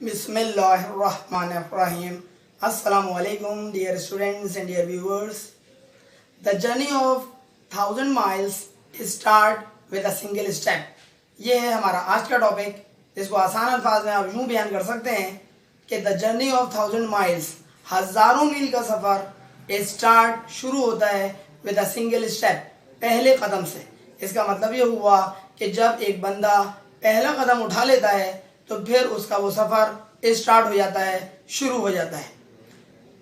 Bismillahirrahmanirrahim. Assalamu alaikum, dear students and dear viewers. The journey of 1000 miles start with a single step. ये है हमारा आज का topic, जिसको आसान अल्फाज में आप यूँ बयान कर सकते हैं कि द जर्नी ऑफ 1000 माइल्स, हज़ारों मील का सफ़र स्टार्ट शुरू होता है विद अ सिंगल स्टेप, पहले कदम से। इसका मतलब ये हुआ कि जब एक बंदा पहला कदम उठा लेता है तो फिर उसका वो सफ़र स्टार्ट हो जाता है, शुरू हो जाता है।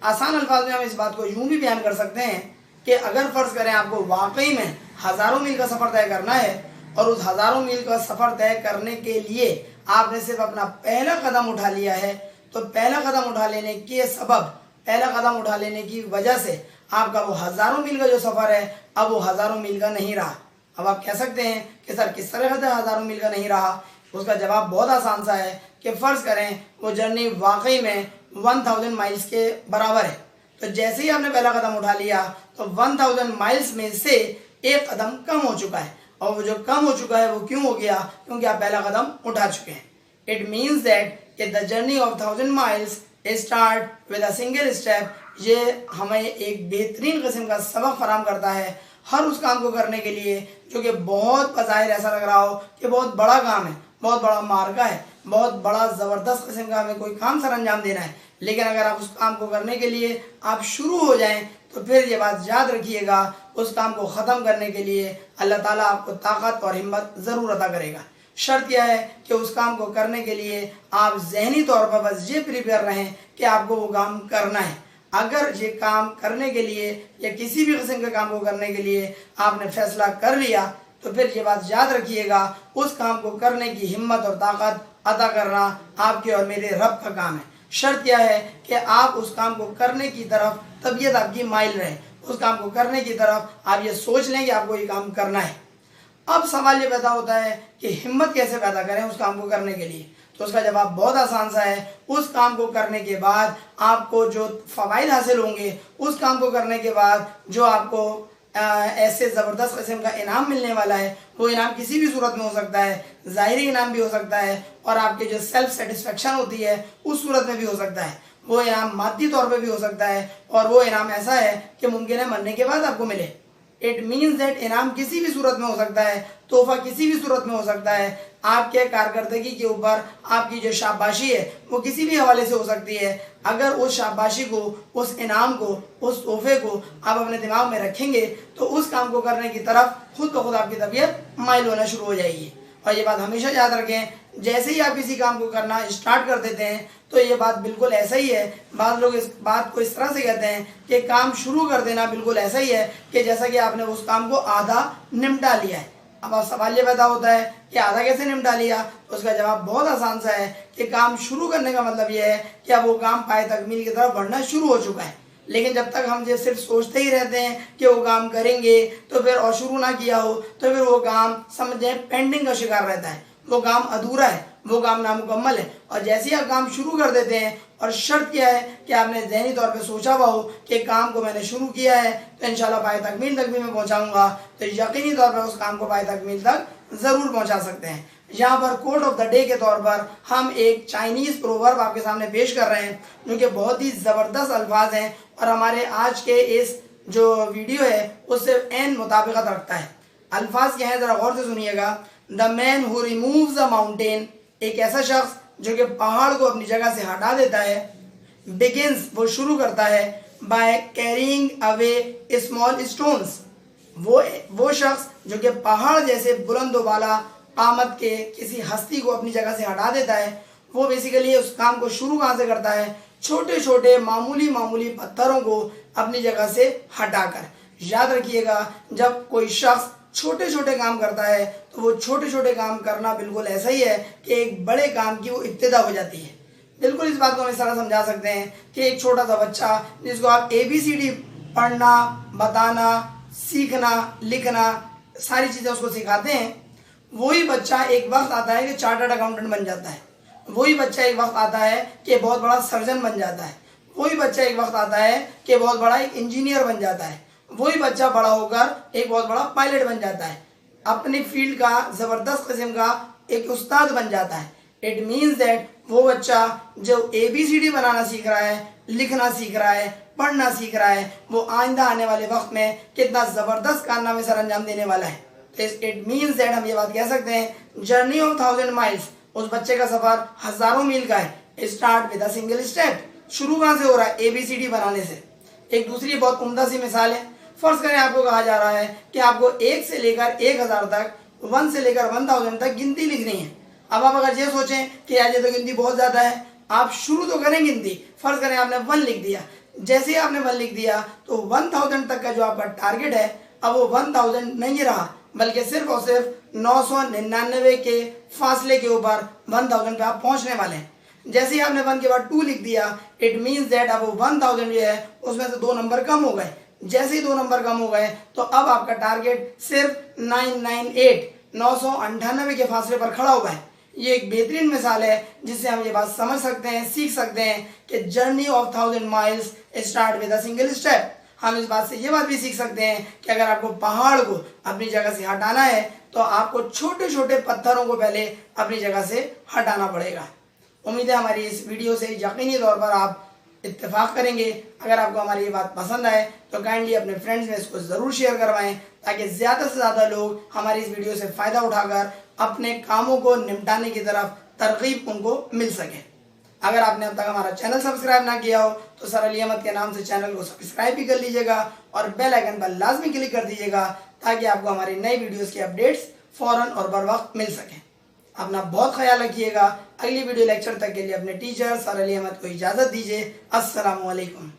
आसान अल्फाज में हम इस बात को यूँ भी बयान कर सकते हैं कि अगर फ़र्ज़ करें आपको वाकई में हज़ारों मील का सफ़र तय करना है और उस हज़ारों मील का सफ़र तय करने के लिए आपने सिर्फ अपना पहला कदम उठा लिया है, तो पहला कदम उठा लेने के सबब, पहला कदम उठा लेने की वजह से आपका वो हज़ारों मील का जो सफ़र है अब वो हज़ारों मील का नहीं रहा। अब आप कह सकते हैं कि सर किस तरह से हज़ारों मील का नहीं रहा? उसका जवाब बहुत आसान सा है कि फ़र्ज़ करें वो जर्नी वाकई में 1000 माइल्स के बराबर है, तो जैसे ही आपने पहला कदम उठा लिया तो 1000 माइल्स में से एक कदम कम हो चुका है, और वो जो कम हो चुका है वो क्यों हो गया? क्योंकि आप पहला कदम उठा चुके हैं। It means that the journey of 1000 miles start with a single step. ये हमें एक बेहतरीन किस्म का सबक फराहम करता है हर उस काम को करने के लिए जो कि बहुत बज़ाहिर ऐसा लग रहा हो कि बहुत बड़ा काम है, बहुत बड़ा मार्का है, बहुत बड़ा ज़बरदस्त किस्म का हमें कोई काम सर अंजाम देना है। लेकिन अगर आप उस काम को करने के लिए आप शुरू हो जाएं तो फिर ये बात याद रखिएगा, उस काम को ख़त्म करने के लिए अल्लाह ताला आपको ताकत और हिम्मत ज़रूर अता करेगा। शर्त यह है कि उस काम को करने के लिए आप ज़हनी तौर पर बस ये प्रिपेयर रहें कि आपको वो काम करना है। अगर ये काम करने के लिए या किसी भी किस्म के काम को करने के लिए आपने फैसला कर लिया तो फिर ये बात याद रखिएगा, उस काम को करने की हिम्मत और ताकत अता करना आपके और मेरे रब का काम है। शर्त यह है कि आप उस काम को करने की तरफ तबीयत आपकी माइल रहे, उस काम को करने की तरफ आप ये सोच लें कि आपको ये काम करना है। अब सवाल ये पैदा होता है कि हिम्मत कैसे पैदा करें उस काम को करने के लिए? तो उसका जवाब बहुत आसान सा है। उस काम को करने के बाद आपको जो फ़वाइद हासिल होंगे, उस काम को करने के बाद जो आपको ऐसे ज़बरदस्त किस्म का इनाम मिलने वाला है, वो इनाम किसी भी सूरत में हो सकता है, ज़ाहिरी इनाम भी हो सकता है और आपके जो सेल्फ सेटिस्फेक्शन होती है उस सूरत में भी हो सकता है। वो इनाम मादी तौर पे भी हो सकता है और वो इनाम ऐसा है कि मुमकिन है मरने के बाद आपको मिले। इट मीन्स दैट इनाम किसी भी सूरत में हो सकता है, तोहफा किसी भी सूरत में हो सकता है, आपके कारकर्दगी के ऊपर आपकी जो शाबाशी है वो किसी भी हवाले से हो सकती है। अगर उस शाबाशी को, उस इनाम को, उस तोहफे को आप अपने दिमाग में रखेंगे तो उस काम को करने की तरफ खुद ब खुद आपकी तबीयत माइल होना शुरू हो जाएगी। और ये बात हमेशा याद रखें, जैसे ही आप किसी काम को करना स्टार्ट कर देते हैं तो ये बात बिल्कुल ऐसा ही है। बाद लोग इस बात को इस तरह से कहते हैं कि काम शुरू कर देना बिल्कुल ऐसा ही है कि जैसा कि आपने उस काम को आधा निपटा लिया है। अब आप सवाल ये पैदा होता है कि आधा कैसे निपटा लिया? तो उसका जवाब बहुत आसान सा है कि काम शुरू करने का मतलब ये है कि अब वो काम पाए तकमील की तरफ बढ़ना शुरू हो चुका है। लेकिन जब तक हम ये सिर्फ सोचते ही रहते हैं कि वो काम करेंगे तो फिर, और शुरू ना किया हो तो फिर वो काम समझें पेंडिंग का शिकार रहता है, वो काम अधूरा है, वो काम नामुकम्मल है। और जैसे ही आप काम शुरू कर देते हैं, और शर्त क्या है कि आपने ज़हनी तौर पे सोचा हुआ हो कि काम को मैंने शुरू किया है तो इंशाल्लाह पाए तकमील तक भी मैं पहुंचाऊंगा, तो यकीनी तौर पर उस काम को पाए तकमील तक ज़रूर पहुंचा सकते हैं। यहाँ पर कोट ऑफ द डे के तौर पर हम एक चाइनीज़ प्रोवर्ब आपके सामने पेश कर रहे हैं जो कि बहुत ही ज़बरदस्त अल्फाज हैं और हमारे आज के इस जो वीडियो है उससे ऐन मुताबिकत रखता है। अल्फाज क्या है ज़रा गौर से सुनिएगा। The man who removes the mountain, एक ऐसा शख्स जो कि पहाड़ को अपनी जगह से हटा देता है, बिगिंस, वो शुरू करता है, by carrying away small stones, वो शख्स जो कि पहाड़ जैसे बुलंद वाला कामत के किसी हस्ती को अपनी जगह से हटा देता है, वो बेसिकली उस काम को शुरू कहाँ से करता है? छोटे छोटे मामूली मामूली पत्थरों को अपनी जगह से हटाकर। याद रखिएगा, जब कोई शख्स छोटे छोटे काम करता है तो वो छोटे छोटे काम करना बिल्कुल ऐसा ही है कि एक बड़े काम की वो इब्तिदा हो जाती है। बिल्कुल इस बात को हम इस तरह समझा सकते हैं कि एक छोटा सा बच्चा जिसको आप ABCD पढ़ना, बताना, सीखना, लिखना, सारी चीज़ें उसको सिखाते हैं, वही बच्चा एक वक्त आता है कि चार्टर्ड अकाउंटेंट बन जाता है, वही बच्चा एक वक्त आता है कि बहुत बड़ा सर्जन बन जाता है, वही बच्चा एक वक्त आता है कि बहुत बड़ा एक इंजीनियर बन जाता है, वही बच्चा बड़ा होकर एक बहुत बड़ा पायलट बन जाता है, अपनी फील्ड का ज़बरदस्त किस्म का एक उस्ताद बन जाता है। इट मीन्स दैट वो बच्चा जो ABCD बनाना सीख रहा है, लिखना सीख रहा है, पढ़ना सीख रहा है, वो आइंदा आने वाले वक्त में कितना ज़बरदस्त कारनामे सर अंजाम देने वाला है। तो इट मीन्स दैट हम ये बात कह सकते हैं, जर्नी ऑफ 1000 माइल्स, उस बच्चे का सफ़र हज़ारों मील का है। Start with a single step, शुरू कहाँ से हो रहा है? ABCD बनाने से। एक दूसरी बहुत उम्दा सी मिसाल है, फर्ज करें आपको कहा जा रहा है कि आपको 1 से लेकर 1000 तक, 1 से लेकर 1000 तक गिनती लिखनी है। अब आप अगर ये सोचें कि यार ये तो गिनती बहुत ज़्यादा है, आप शुरू तो करें गिनती। फर्ज करें आपने 1 लिख दिया, जैसे ही आपने 1 लिख दिया तो 1000 तक का जो आपका टारगेट है अब वो 1000 नहीं रहा, बल्कि सिर्फ और सिर्फ 999 के फासले के ऊपर 1000 पे आप पहुंचने वाले हैं। जैसे ही आपने 1 के बाद 2 लिख दिया, इट मीन्स दैट अब वो 1000 जो है उसमें से 2 नंबर कम हो गए। जैसे ही 2 नंबर कम हो गए तो अब आपका टारगेट सिर्फ 998 के फासले पर खड़ा हुआ है। ये एक बेहतरीन मिसाल है जिससे हम ये बात समझ सकते हैं, सीख सकते हैं कि journey of 1000 miles start with a single step. हम इस बात से ये बात भी सीख सकते हैं कि अगर आपको पहाड़ को अपनी जगह से हटाना है तो आपको छोटे छोटे पत्थरों को पहले अपनी जगह से हटाना पड़ेगा। उम्मीद है हमारी इस वीडियो से यकीनी तौर पर आप इत्तेफाक करेंगे। अगर आपको हमारी ये बात पसंद आए तो काइंडली अपने फ्रेंड्स में इसको ज़रूर शेयर करवाएं ताकि ज़्यादा से ज़्यादा लोग हमारी इस वीडियो से फ़ायदा उठाकर अपने कामों को निपटाने की तरफ तरगीब उनको मिल सके। अगर आपने अब तक हमारा चैनल सब्सक्राइब ना किया हो तो सर अली अहमद के नाम से चैनल को सब्सक्राइब भी कर लीजिएगा और बेल आइकन पर लाजमी क्लिक कर दीजिएगा ताकि आपको हमारी नई वीडियोस की अपडेट्स फ़ौरन और बर वक्त मिल सकें। अपना बहुत ख्याल रखिएगा। अगली वीडियो लेक्चर तक के लिए अपने टीचर सर अली अहमद को इजाज़त दीजिए। अस्सलामु अलैकुम।